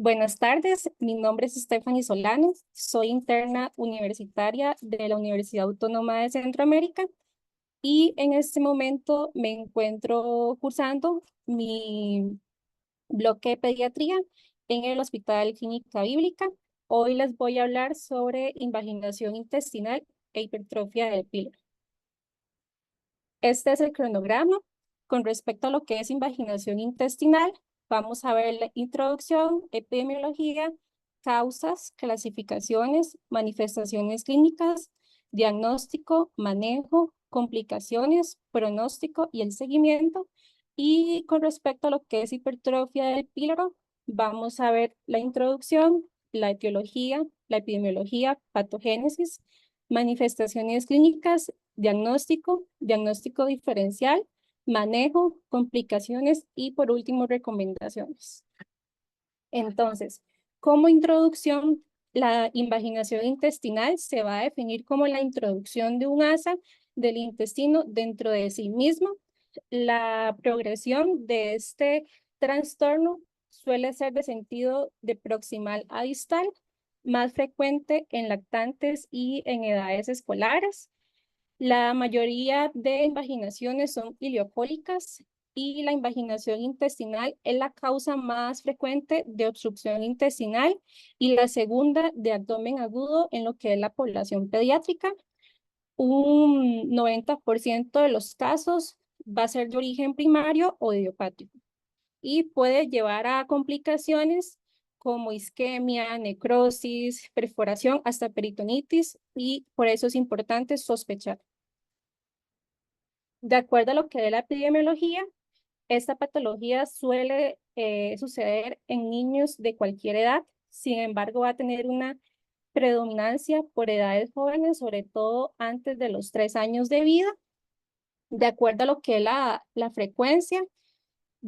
Buenas tardes, mi nombre es Stephanie Solano, soy interna universitaria de la Universidad Autónoma de Centroamérica y en este momento me encuentro cursando mi bloque de pediatría en el Hospital Clínica Bíblica. Hoy les voy a hablar sobre invaginación intestinal e hipertrofia del píloro. Este es el cronograma. Con respecto a lo que es invaginación intestinal, vamos a ver la introducción, epidemiología, causas, clasificaciones, manifestaciones clínicas, diagnóstico, manejo, complicaciones, pronóstico y el seguimiento. Y con respecto a lo que es hipertrofia del píloro, vamos a ver la introducción, la etiología, la epidemiología, patogénesis, manifestaciones clínicas, diagnóstico diferencial, manejo, complicaciones y por último recomendaciones. Entonces, como introducción, la invaginación intestinal se va a definir como la introducción de un asa del intestino dentro de sí mismo. La progresión de este trastorno suele ser de sentido de proximal a distal, más frecuente en lactantes y en edades escolares. La mayoría de invaginaciones son ileocólicas y la invaginación intestinal es la causa más frecuente de obstrucción intestinal y la segunda de abdomen agudo en lo que es la población pediátrica. Un 90% de los casos va a ser de origen primario o idiopático y puede llevar a complicaciones como isquemia, necrosis, perforación, hasta peritonitis, y por eso es importante sospechar. De acuerdo a lo que es la epidemiología, esta patología suele suceder en niños de cualquier edad. Sin embargo, va a tener una predominancia por edades jóvenes, sobre todo antes de los 3 años de vida. De acuerdo a lo que es la frecuencia,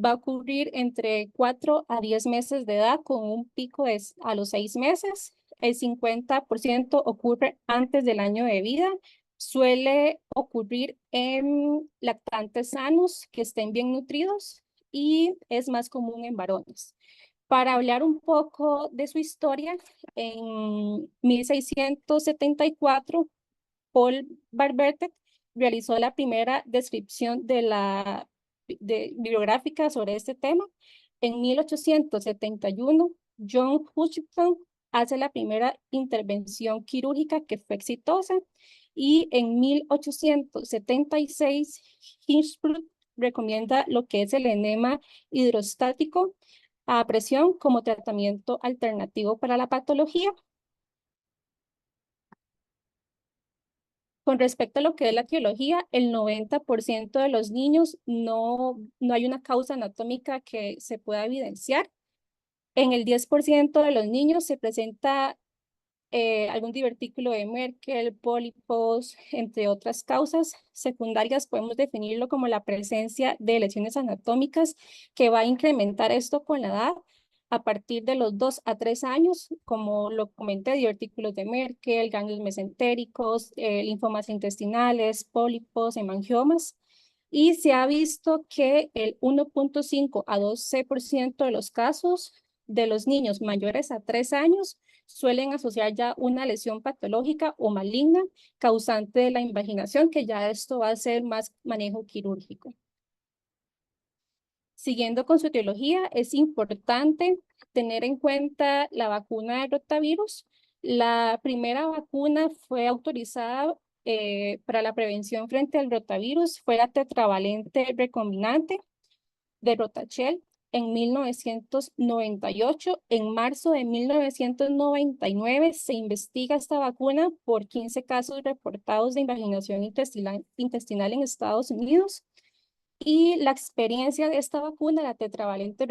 va a ocurrir entre 4 a 10 meses de edad con un pico a los 6 meses. El 50% ocurre antes del año de vida. Suele ocurrir en lactantes sanos que estén bien nutridos y es más común en varones. Para hablar un poco de su historia, en 1674, Paul Varbertet realizó la primera descripción bibliográfica sobre este tema. En 1871, John Hutchinson hace la primera intervención quirúrgica que fue exitosa y en 1876, Hirschsprung recomienda lo que es el enema hidrostático a presión como tratamiento alternativo para la patología. Con respecto a lo que es la etiología, el 90% de los niños no hay una causa anatómica que se pueda evidenciar. En el 10% de los niños se presenta algún divertículo de Merkel, pólipos, entre otras causas secundarias. Podemos definirlo como la presencia de lesiones anatómicas que va a incrementar esto con la edad a partir de los 2 a 3 años, como lo comenté, divertículos de Merkel, ganglios mesentéricos, linfomas intestinales, pólipos, hemangiomas. Y se ha visto que el 1.5 a 12% de los casos de los niños mayores a 3 años suelen asociar ya una lesión patológica o maligna causante de la invaginación, que ya esto va a ser más manejo quirúrgico. Siguiendo con su etiología, es importante tener en cuenta la vacuna de rotavirus. La primera vacuna fue autorizada para la prevención frente al rotavirus, fue la tetravalente recombinante de Rotachel en 1998. En marzo de 1999 se investiga esta vacuna por 15 casos reportados de invaginación intestinal en Estados Unidos. Y la experiencia de esta vacuna, la tetravalente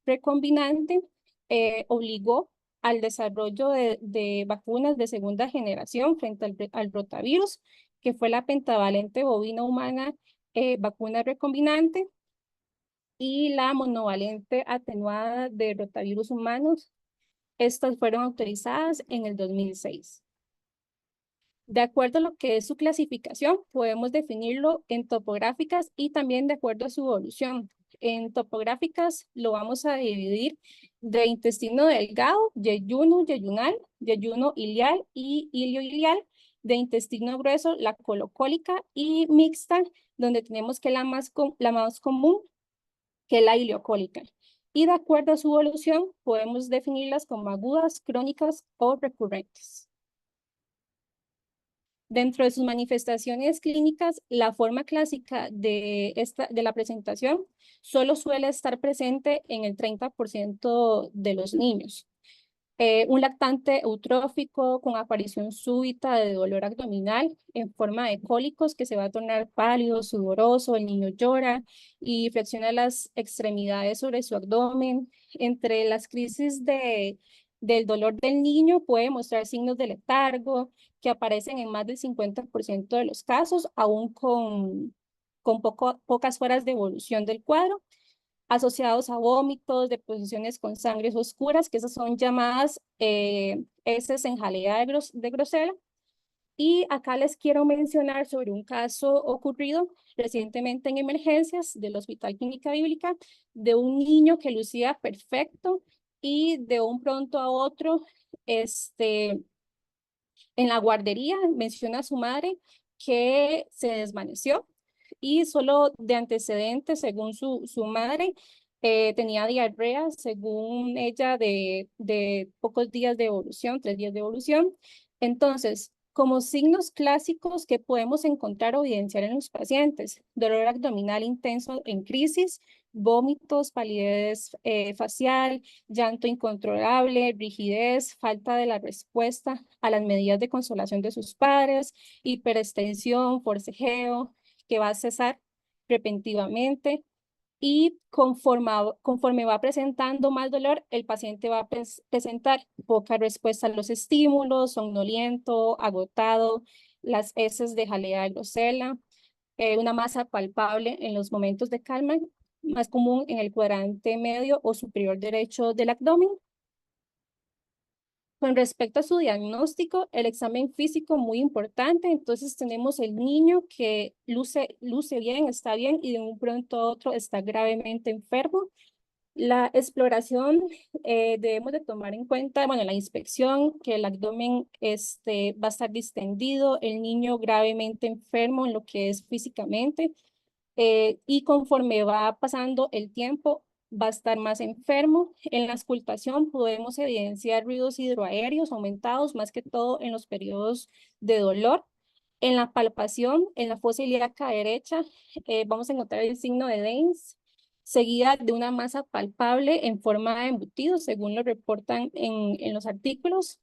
recombinante, obligó al desarrollo de vacunas de segunda generación frente al rotavirus, que fue la pentavalente bovina humana vacuna recombinante y la monovalente atenuada de rotavirus humanos. Estas fueron autorizadas en el 2006. De acuerdo a lo que es su clasificación, podemos definirlo en topográficas y también de acuerdo a su evolución. En topográficas lo vamos a dividir de intestino delgado, yeyuno, yeyunal, yeyuno ilial y ilioilial, de intestino grueso, la colocólica y mixta, donde tenemos que la más común, que es la ileocólica. Y de acuerdo a su evolución, podemos definirlas como agudas, crónicas o recurrentes. Dentro de sus manifestaciones clínicas, la forma clásica de la presentación solo suele estar presente en el 30% de los niños. Un lactante eutrófico con aparición súbita de dolor abdominal en forma de cólicos que se va a tornar pálido, sudoroso, el niño llora y flexiona las extremidades sobre su abdomen. Entre las crisis del dolor del niño puede mostrar signos de letargo que aparecen en más del 50% de los casos, aún con pocas horas de evolución del cuadro, asociados a vómitos, deposiciones con sangres oscuras, que esas son llamadas heces en jalea de Grosella. Y acá les quiero mencionar sobre un caso ocurrido recientemente en emergencias del Hospital Clínica Bíblica de un niño que lucía perfecto y de un pronto a otro, en la guardería menciona a su madre que se desvaneció y solo de antecedentes, según su madre, tenía diarrea, según ella, de pocos días de evolución, 3 días de evolución. Entonces, como signos clásicos que podemos encontrar o evidenciar en los pacientes: dolor abdominal intenso en crisis, vómitos, palidez facial, llanto incontrolable, rigidez, falta de la respuesta a las medidas de consolación de sus padres, hiperextensión, forcejeo, que va a cesar repentinamente. Y conforme va presentando más dolor, el paciente va a presentar poca respuesta a los estímulos, somnoliento, agotado, las heces de jalea de Grosella, una masa palpable en los momentos de calma, más común en el cuadrante medio o superior derecho del abdomen. Con respecto a su diagnóstico, el examen físico muy importante. Entonces tenemos el niño que luce bien, está bien, y de un pronto a otro está gravemente enfermo. La exploración, debemos de tomar en cuenta, bueno, la inspección, que el abdomen va a estar distendido, el niño gravemente enfermo en lo que es físicamente, y conforme va pasando el tiempo, va a estar más enfermo. En la auscultación podemos evidenciar ruidos hidroaéreos aumentados, más que todo en los periodos de dolor. En la palpación, en la fosa ilíaca derecha, vamos a encontrar el signo de Deins, seguida de una masa palpable en forma de embutido, según lo reportan en los artículos.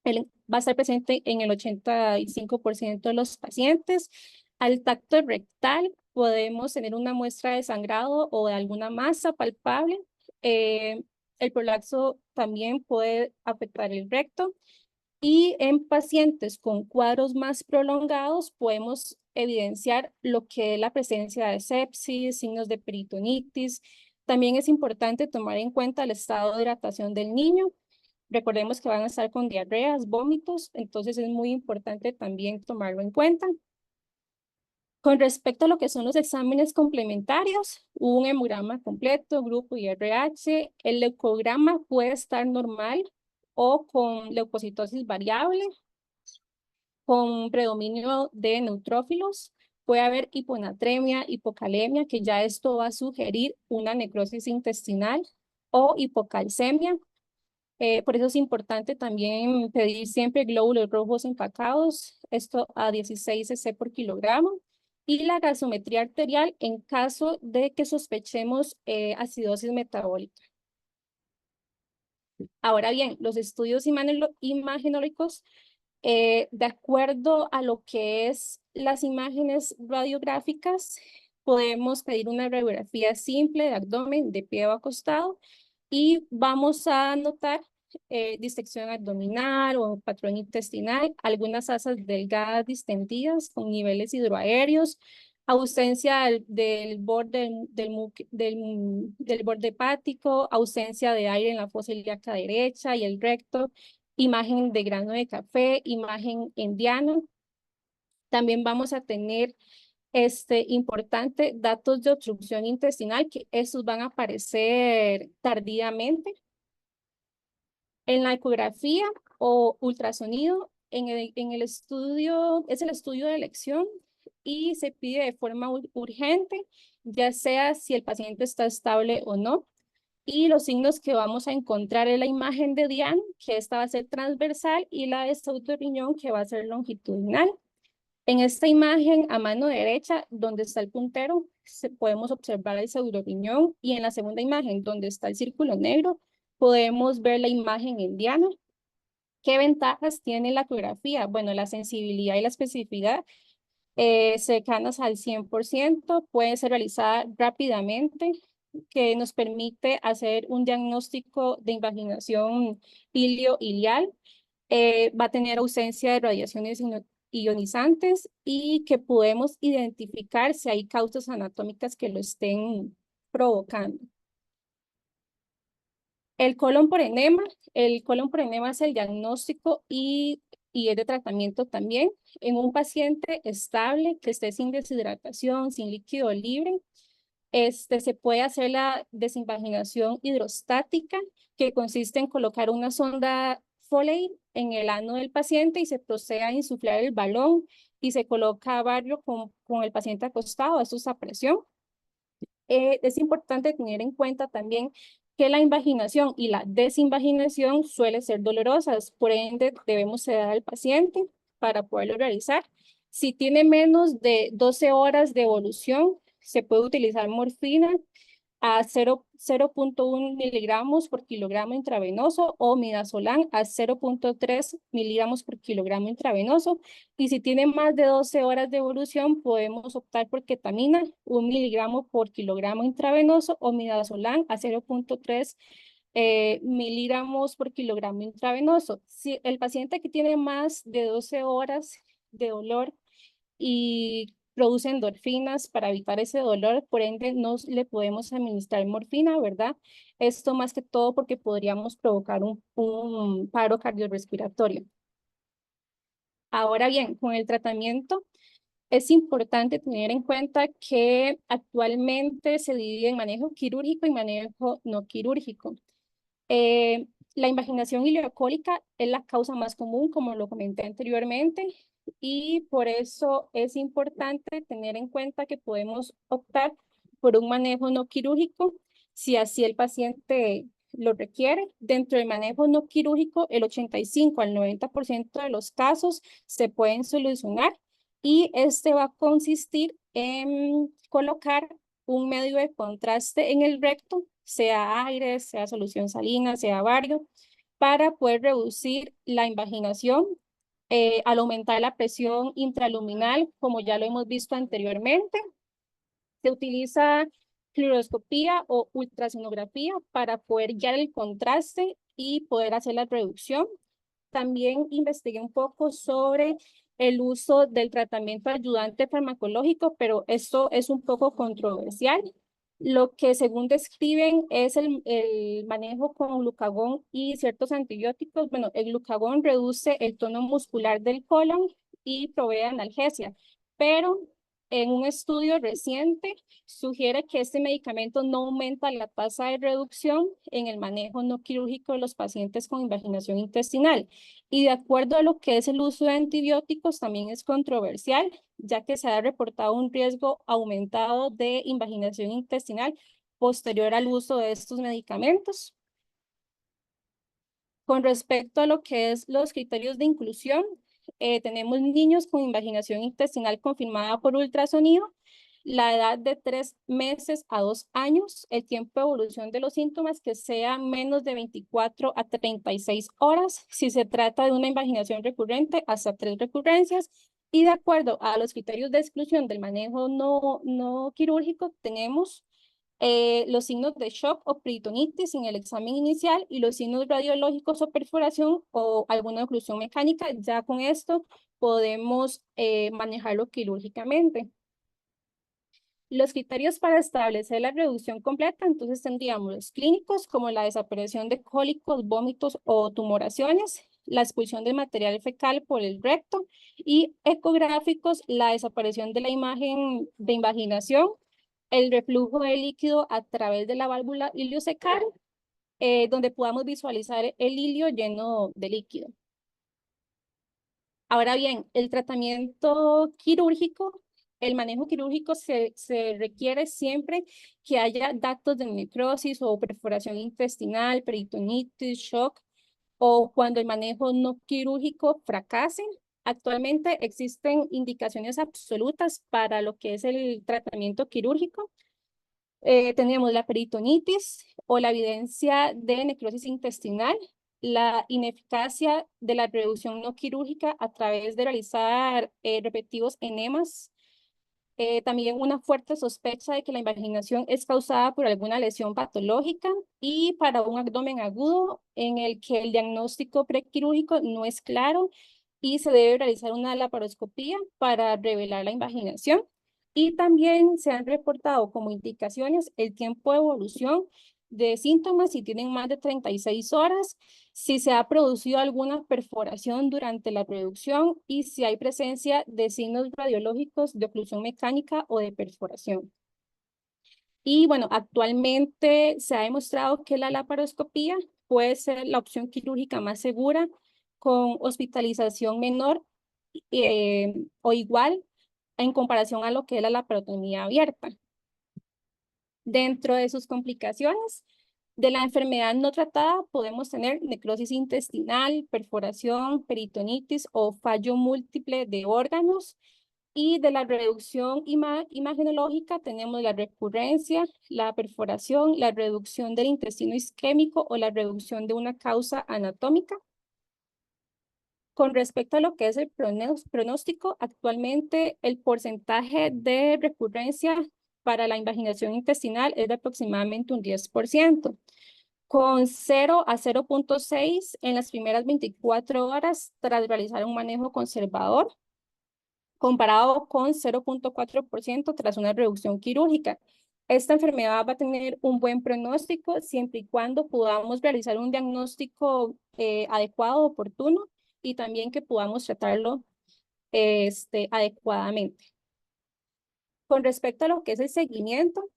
Va a estar presente en el 85% de los pacientes. Al tacto rectal podemos tener una muestra de sangrado o de alguna masa palpable. El prolapso también puede afectar el recto. Y en pacientes con cuadros más prolongados podemos evidenciar lo que es la presencia de sepsis, signos de peritonitis. También es importante tomar en cuenta el estado de hidratación del niño. Recordemos que van a estar con diarreas, vómitos, entonces es muy importante también tomarlo en cuenta. Con respecto a lo que son los exámenes complementarios, un hemograma completo, grupo y RH, el leucograma puede estar normal o con leucocitosis variable, con predominio de neutrófilos. Puede haber hiponatremia, hipocalemia, que ya esto va a sugerir una necrosis intestinal, o hipocalcemia. Por eso es importante también pedir siempre glóbulos rojos empacados, esto a 16 cc por kilogramo, y la gasometría arterial en caso de que sospechemos acidosis metabólica. Ahora bien, los estudios imagenológicos, de acuerdo a lo que es las imágenes radiográficas, podemos pedir una radiografía simple de abdomen, de pie o acostado, y vamos a notar disección abdominal o patrón intestinal, algunas asas delgadas distendidas con niveles hidroaéreos, ausencia del borde del borde hepático, ausencia de aire en la fosa ilíaca derecha y el recto, imagen de grano de café, imagen endiana. También vamos a tener importante datos de obstrucción intestinal, que estos van a aparecer tardíamente. En la ecografía o ultrasonido, en el estudio, es el estudio de elección y se pide de forma urgente, ya sea si el paciente está estable o no. Y los signos que vamos a encontrar en la imagen de Diane, que esta va a ser transversal, y la de Souto de riñón, que va a ser longitudinal. En esta imagen, a mano derecha, donde está el puntero, podemos observar el pseudoriñón, y en la segunda imagen, donde está el círculo negro, podemos ver la imagen en Diana. ¿Qué ventajas tiene la ecografía? Bueno, la sensibilidad y la especificidad cercanas al 100%, puede ser realizada rápidamente, que nos permite hacer un diagnóstico de invaginación ilio-ilial, va a tener ausencia de radiaciones ionizantes y que podemos identificar si hay causas anatómicas que lo estén provocando. El colon por enema es el diagnóstico y es de tratamiento también. En un paciente estable que esté sin deshidratación, sin líquido libre, se puede hacer la desinvaginación hidrostática, que consiste en colocar una sonda Foley en el ano del paciente y se procede a insuflar el balón y se coloca barrio con el paciente acostado, eso es a presión. Es importante tener en cuenta también que la invaginación y la desinvaginación suelen ser dolorosas, por ende debemos sedar al paciente para poderlo realizar. Si tiene menos de 12 horas de evolución, se puede utilizar morfina a 0.1 miligramos por kilogramo intravenoso o midazolam a 0.3 miligramos por kilogramo intravenoso. Y si tiene más de 12 horas de evolución, podemos optar por ketamina, 1 miligramo por kilogramo intravenoso o midazolam a 0.3 miligramos por kilogramo intravenoso. Si el paciente que tiene más de 12 horas de dolor y produce endorfinas para evitar ese dolor, por ende no le podemos administrar morfina, ¿verdad? Esto más que todo porque podríamos provocar un paro cardiorrespiratorio. Ahora bien, con el tratamiento es importante tener en cuenta que actualmente se divide en manejo quirúrgico y manejo no quirúrgico. La invaginación ileocólica es la causa más común, como lo comenté anteriormente, y por eso es importante tener en cuenta que podemos optar por un manejo no quirúrgico si así el paciente lo requiere. Dentro del manejo no quirúrgico, el 85 al 90% de los casos se pueden solucionar y este va a consistir en colocar un medio de contraste en el recto, sea aire, sea solución salina, sea bario, para poder reducir la invaginación al aumentar la presión intraluminal, como ya lo hemos visto anteriormente. Se utiliza fluoroscopía o ultrasonografía para poder guiar el contraste y poder hacer la reducción. También investigué un poco sobre el uso del tratamiento ayudante farmacológico, pero esto es un poco controversial. Lo que según describen es el manejo con glucagón y ciertos antibióticos. Bueno, el glucagón reduce el tono muscular del colon y provee analgesia, pero en un estudio reciente sugiere que este medicamento no aumenta la tasa de reducción en el manejo no quirúrgico de los pacientes con invaginación intestinal. Y de acuerdo a lo que es el uso de antibióticos, también es controversial, ya que se ha reportado un riesgo aumentado de invaginación intestinal posterior al uso de estos medicamentos. Con respecto a lo que es los criterios de inclusión, tenemos niños con invaginación intestinal confirmada por ultrasonido, la edad de 3 meses a 2 años, el tiempo de evolución de los síntomas que sea menos de 24 a 36 horas, si se trata de una invaginación recurrente, hasta 3 recurrencias, y de acuerdo a los criterios de exclusión del manejo no quirúrgico, tenemos los signos de shock o peritonitis en el examen inicial y los signos radiológicos o perforación o alguna oclusión mecánica. Ya con esto podemos manejarlo quirúrgicamente. Los criterios para establecer la reducción completa, entonces tendríamos los clínicos como la desaparición de cólicos, vómitos o tumoraciones, la expulsión de material fecal por el recto y ecográficos, la desaparición de la imagen de invaginación, el reflujo de líquido a través de la válvula ileocecal donde podamos visualizar el hilio lleno de líquido. Ahora bien, el tratamiento quirúrgico, el manejo quirúrgico se requiere siempre que haya datos de necrosis o perforación intestinal, peritonitis, shock, o cuando el manejo no quirúrgico fracase. Actualmente existen indicaciones absolutas para lo que es el tratamiento quirúrgico. Tenemos la peritonitis o la evidencia de necrosis intestinal, la ineficacia de la reducción no quirúrgica a través de realizar repetitivos enemas, también una fuerte sospecha de que la invaginación es causada por alguna lesión patológica y para un abdomen agudo en el que el diagnóstico prequirúrgico no es claro y se debe realizar una laparoscopía para revelar la invaginación. Y también se han reportado como indicaciones el tiempo de evolución de síntomas si tienen más de 36 horas, si se ha producido alguna perforación durante la producción y si hay presencia de signos radiológicos de oclusión mecánica o de perforación. Y bueno, actualmente se ha demostrado que la laparoscopía puede ser la opción quirúrgica más segura con hospitalización menor o igual en comparación a lo que es la laparotomía abierta. Dentro de sus complicaciones de la enfermedad no tratada podemos tener necrosis intestinal, perforación, peritonitis o fallo múltiple de órganos. Y de la reducción imagenológica tenemos la recurrencia, la perforación, la reducción del intestino isquémico o la reducción de una causa anatómica. Con respecto a lo que es el pronóstico, actualmente el porcentaje de recurrencia para la invaginación intestinal es de aproximadamente un 10%, con 0 a 0.6 en las primeras 24 horas tras realizar un manejo conservador, comparado con 0.4% tras una reducción quirúrgica. Esta enfermedad va a tener un buen pronóstico siempre y cuando podamos realizar un diagnóstico adecuado, oportuno, y también que podamos tratarlo adecuadamente. Con respecto a lo que es el seguimiento,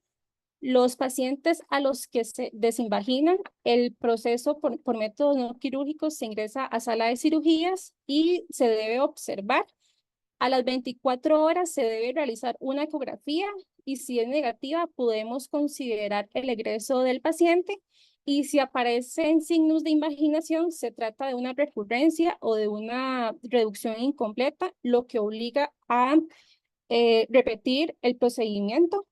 los pacientes a los que se desinvaginan, el proceso por métodos no quirúrgicos se ingresa a sala de cirugías y se debe observar. A las 24 horas se debe realizar una ecografía y si es negativa podemos considerar el egreso del paciente y si aparecen signos de invaginación se trata de una recurrencia o de una reducción incompleta, lo que obliga a repetir el procedimiento.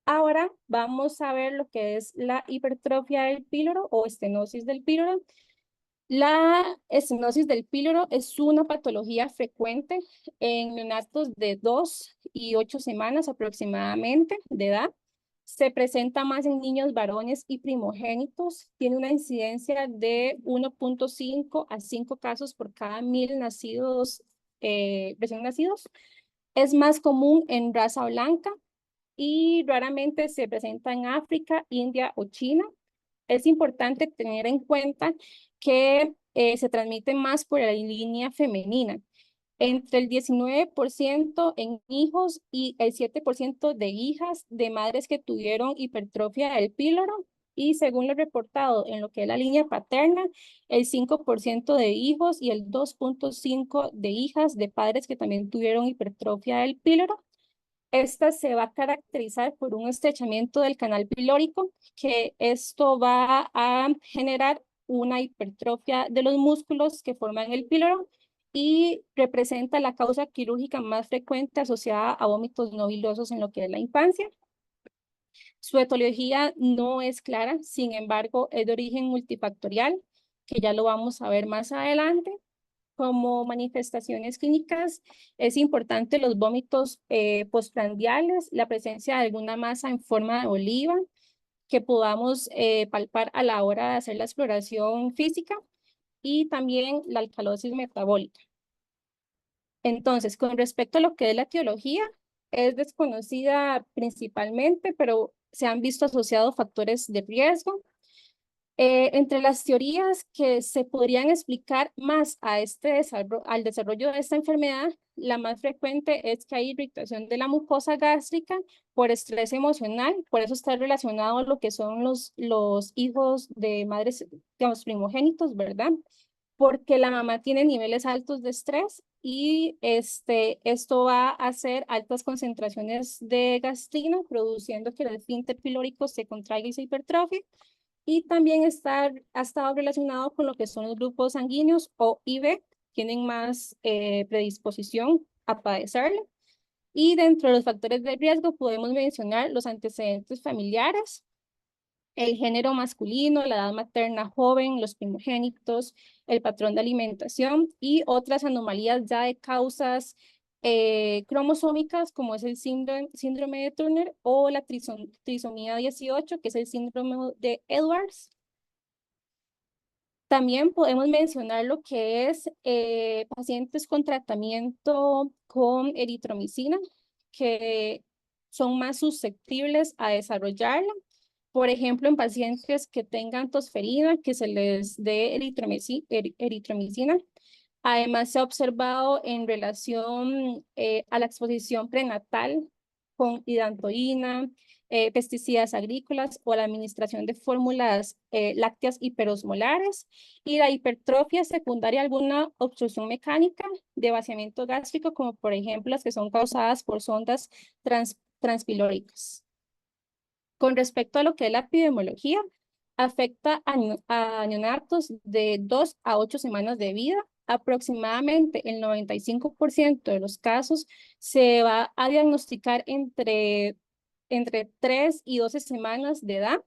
Ahora vamos a ver lo que es la hipertrofia del píloro o estenosis del píloro. La estenosis del píloro es una patología frecuente en neonatos de 2 y 8 semanas aproximadamente de edad. Se presenta más en niños varones y primogénitos. Tiene una incidencia de 1.5 a 5 casos por cada 1000 nacidos, recién nacidos. Es más común en raza blanca y raramente se presenta en África, India o China. Es importante tener en cuenta que se transmite más por la línea femenina, entre el 19% en hijos y el 7% de hijas de madres que tuvieron hipertrofia del píloro. Y según lo reportado en lo que es la línea paterna, el 5% de hijos y el 2.5% de hijas de padres que también tuvieron hipertrofia del píloro. Esta se va a caracterizar por un estrechamiento del canal pilórico, que esto va a generar una hipertrofia de los músculos que forman el píloro y representa la causa quirúrgica más frecuente asociada a vómitos no vilosos en lo que es la infancia. Su etiología no es clara, sin embargo, es de origen multifactorial, que ya lo vamos a ver más adelante. Como manifestaciones clínicas, es importante los vómitos postprandiales, la presencia de alguna masa en forma de oliva que podamos palpar a la hora de hacer la exploración física y también la alcalosis metabólica. Entonces, con respecto a lo que es la etiología, es desconocida principalmente, pero se han visto asociados factores de riesgo. Entre las teorías que se podrían explicar más a al desarrollo de esta enfermedad, la más frecuente es que hay irritación de la mucosa gástrica por estrés emocional, por eso está relacionado a lo que son los hijos de madres, digamos, primogénitos, ¿verdad? Porque la mamá tiene niveles altos de estrés y esto va a hacer altas concentraciones de gastrina, produciendo que el esfínter pilórico se contraiga y se hipertrofie. Y también ha estado relacionado con lo que son los grupos sanguíneos o IB, tienen más predisposición a padecerlo. Y dentro de los factores de riesgo podemos mencionar los antecedentes familiares, el género masculino, la edad materna joven, los primogénitos, el patrón de alimentación y otras anomalías ya de causas cromosómicas, como es el síndrome de Turner o la trisomía 18, que es el síndrome de Edwards. También podemos mencionar lo que es pacientes con tratamiento con eritromicina, que son más susceptibles a desarrollarla. Por ejemplo, en pacientes que tengan tosferina, que se les dé eritromicina. Además, se ha observado en relación a la exposición prenatal con hidantoína, pesticidas agrícolas o la administración de fórmulas lácteas hiperosmolares y la hipertrofia secundaria a alguna obstrucción mecánica de vaciamiento gástrico, como por ejemplo las que son causadas por sondas transpilóricas. Con respecto a lo que es la epidemiología, afecta a neonatos de 2 a 8 semanas de vida. Aproximadamente el 95% de los casos se va a diagnosticar entre 3 y 12 semanas de edad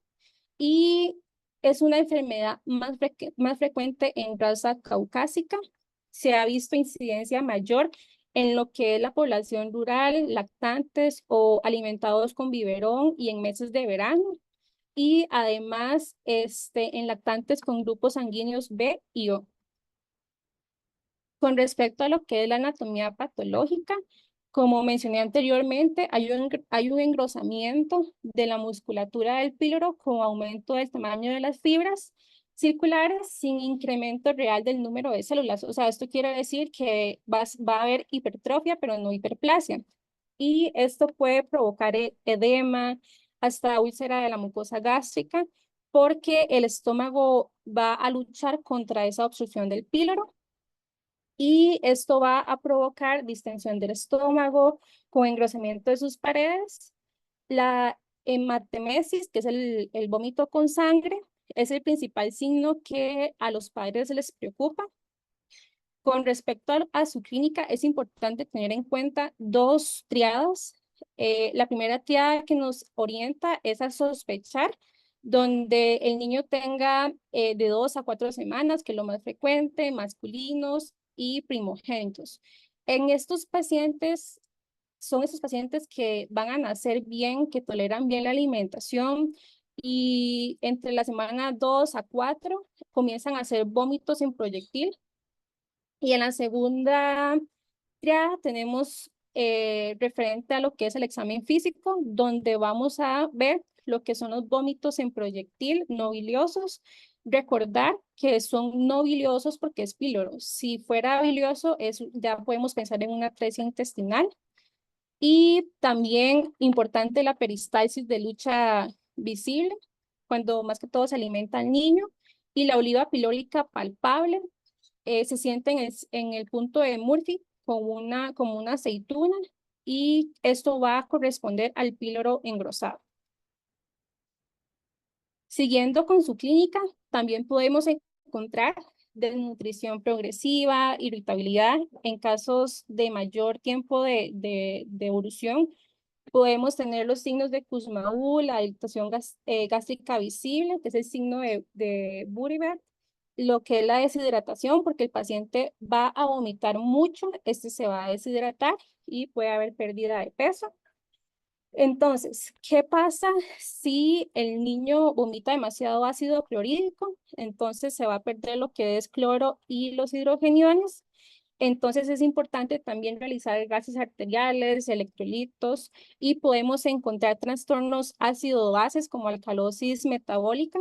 y es una enfermedad más frecuente en raza caucásica. Se ha visto incidencia mayor en lo que es la población rural, lactantes o alimentados con biberón y en meses de verano. Y además en lactantes con grupos sanguíneos B y O. Con respecto a lo que es la anatomía patológica, como mencioné anteriormente, hay un engrosamiento de la musculatura del píloro con aumento del tamaño de las fibras circulares sin incremento real del número de células. O sea, esto quiere decir que va a haber hipertrofia, pero no hiperplasia. Y esto puede provocar edema, hasta úlcera de la mucosa gástrica, porque el estómago va a luchar contra esa obstrucción del píloro y esto va a provocar distensión del estómago con engrosamiento de sus paredes. La hematemesis, que es el vómito con sangre, es el principal signo que a los padres les preocupa. Con respecto a su clínica, es importante tener en cuenta dos triadas. La primera triada que nos orienta es a sospechar, donde el niño tenga de 2 a 4 semanas, que es lo más frecuente, masculinos y primogénitos. En estos pacientes, son esos pacientes que van a nacer bien, que toleran bien la alimentación y entre la semana 2 a 4 comienzan a hacer vómitos en proyectil. Y en la segunda triada tenemos referente a lo que es el examen físico, donde vamos a ver lo que son los vómitos en proyectil no biliosos. Recordar que son no biliosos porque es píloro. Si fuera bilioso, ya podemos pensar en una atresia intestinal. Y también importante la peristalsis de lucha visible, cuando más que todo se alimenta al niño. Y la oliva pilórica palpable, se siente en el punto de Murphy como una aceituna y esto va a corresponder al píloro engrosado. Siguiendo con su clínica, también podemos encontrar desnutrición progresiva, irritabilidad. En casos de mayor tiempo de evolución, podemos tener los signos de Kussmaul, la irritación gástrica visible, que es el signo de Bury-Bert, lo que es la deshidratación, porque el paciente va a vomitar mucho, se va a deshidratar y puede haber pérdida de peso. Entonces, ¿qué pasa si el niño vomita demasiado ácido clorhídrico? Entonces se va a perder lo que es cloro y los hidrogeniones. Entonces es importante también realizar gases arteriales, electrolitos y podemos encontrar trastornos ácido-bases como alcalosis metabólica.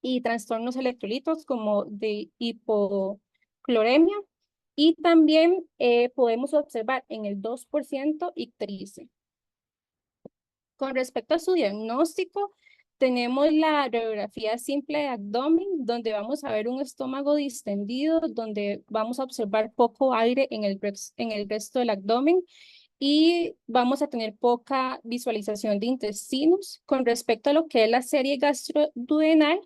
y trastornos electrolitos como de hipocloremia. Y también podemos observar en el 2% ictericia. Con respecto a su diagnóstico, tenemos la radiografía simple de abdomen, donde vamos a ver un estómago distendido, donde vamos a observar poco aire en el resto del abdomen y vamos a tener poca visualización de intestinos. Con respecto a lo que es la serie gastroduodenal,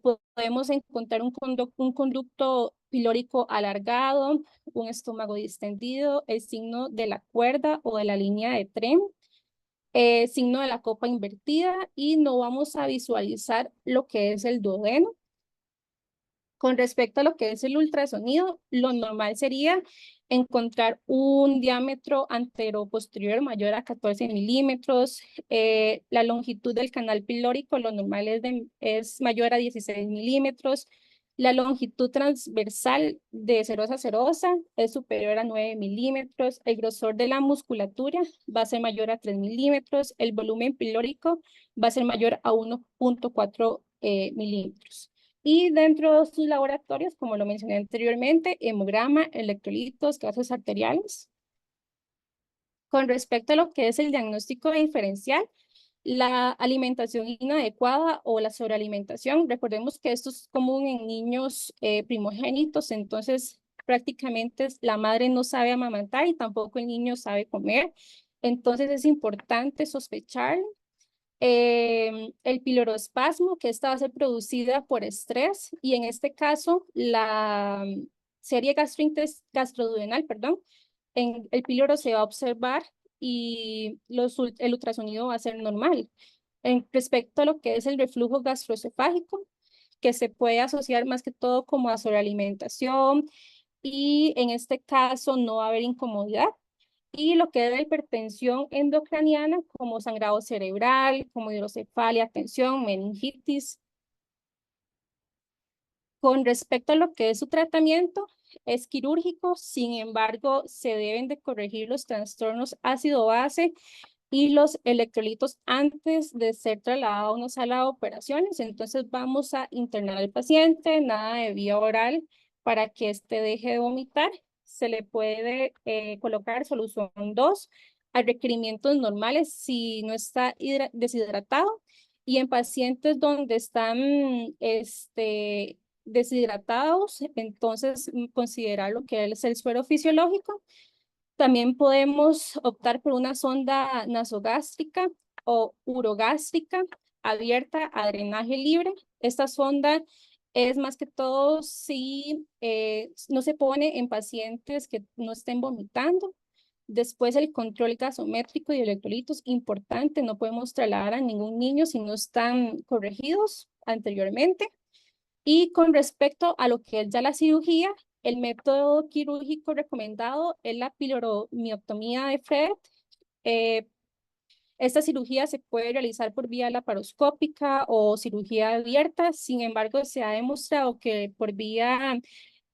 podemos encontrar un conducto pilórico alargado, un estómago distendido, el signo de la cuerda o de la línea de tren, signo de la copa invertida, y no vamos a visualizar lo que es el duodeno. Con respecto a lo que es el ultrasonido, lo normal sería encontrar un diámetro antero-posterior mayor a 14 milímetros. La longitud del canal pilórico, lo normal es mayor a 16 milímetros. La longitud transversal de serosa a serosa es superior a 9 milímetros. El grosor de la musculatura va a ser mayor a 3 milímetros. El volumen pilórico va a ser mayor a 1,4 milímetros. Y dentro de sus laboratorios, como lo mencioné anteriormente, hemograma, electrolitos, gases arteriales. Con respecto a lo que es el diagnóstico diferencial, la alimentación inadecuada o la sobrealimentación, recordemos que esto es común en niños primogénitos, entonces prácticamente la madre no sabe amamantar y tampoco el niño sabe comer, entonces es importante sospechar el piloroespasmo, que esta va a ser producida por estrés, y en este caso la serie gastroduodenal, perdón, en el píloro se va a observar y el ultrasonido va a ser normal. En respecto a lo que es el reflujo gastroesofágico, que se puede asociar más que todo como a sobrealimentación, y en este caso no va a haber incomodidad. Y lo que es la hipertensión endocraniana, como sangrado cerebral, como hidrocefalia, tensión, meningitis. Con respecto a lo que es su tratamiento, es quirúrgico, sin embargo, se deben de corregir los trastornos ácido-base y los electrolitos antes de ser trasladado a una sala de operaciones. Entonces vamos a internar al paciente, nada de vía oral para que éste deje de vomitar. Se le puede colocar solución 2 a requerimientos normales si no está deshidratado. Y en pacientes donde están deshidratados, entonces considerar lo que es el suero fisiológico. También podemos optar por una sonda nasogástrica o urogástrica abierta a drenaje libre. Esta sonda es más que todo si no se pone en pacientes que no estén vomitando. Después el control gasométrico y electrolitos, importante, no podemos trasladar a ningún niño si no están corregidos anteriormente. Y con respecto a lo que es ya la cirugía, el método quirúrgico recomendado es la piloromiectomía de Fred. Eh, Esta cirugía se puede realizar por vía laparoscópica o cirugía abierta. Sin embargo, se ha demostrado que por vía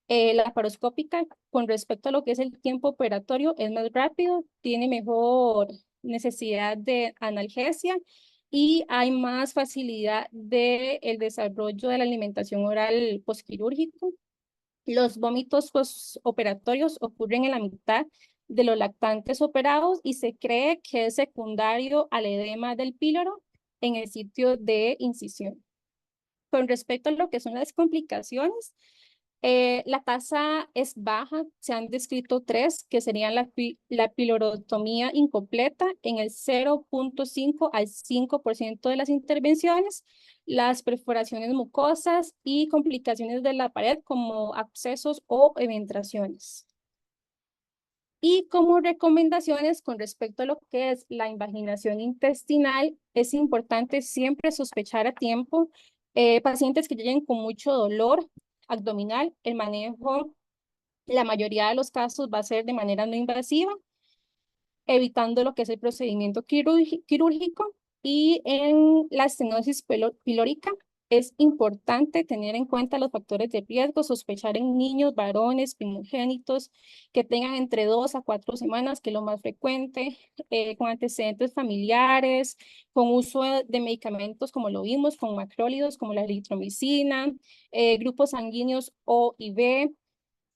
laparoscópica, con respecto a lo que es el tiempo operatorio, es más rápido, tiene mejor necesidad de analgesia y hay más facilidad de el desarrollo de la alimentación oral posquirúrgico. Los vómitos postoperatorios ocurren en la mitad de los lactantes operados y se cree que es secundario al edema del píloro en el sitio de incisión. Con respecto a lo que son las complicaciones, la tasa es baja, se han descrito 3, que serían la pilorotomía incompleta en el 0,5 al 5% de las intervenciones, las perforaciones mucosas y complicaciones de la pared como abscesos o eventraciones. Y como recomendaciones con respecto a lo que es la invaginación intestinal, es importante siempre sospechar a tiempo pacientes que lleguen con mucho dolor abdominal. El manejo, la mayoría de los casos va a ser de manera no invasiva, evitando lo que es el procedimiento quirúrgico. Y en la estenosis pilórica, Es importante tener en cuenta los factores de riesgo, sospechar en niños, varones, primogénitos que tengan entre 2 a 4 semanas, que es lo más frecuente, con antecedentes familiares, con uso de medicamentos como lo vimos, con macrólidos como la eritromicina, grupos sanguíneos O y B.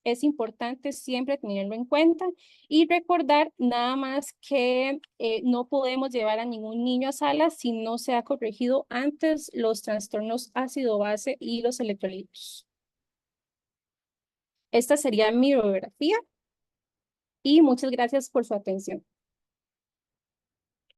Es importante siempre tenerlo en cuenta y recordar nada más que no podemos llevar a ningún niño a sala si no se ha corregido antes los trastornos ácido-base y los electrolitos. Esta sería mi bibliografía y muchas gracias por su atención.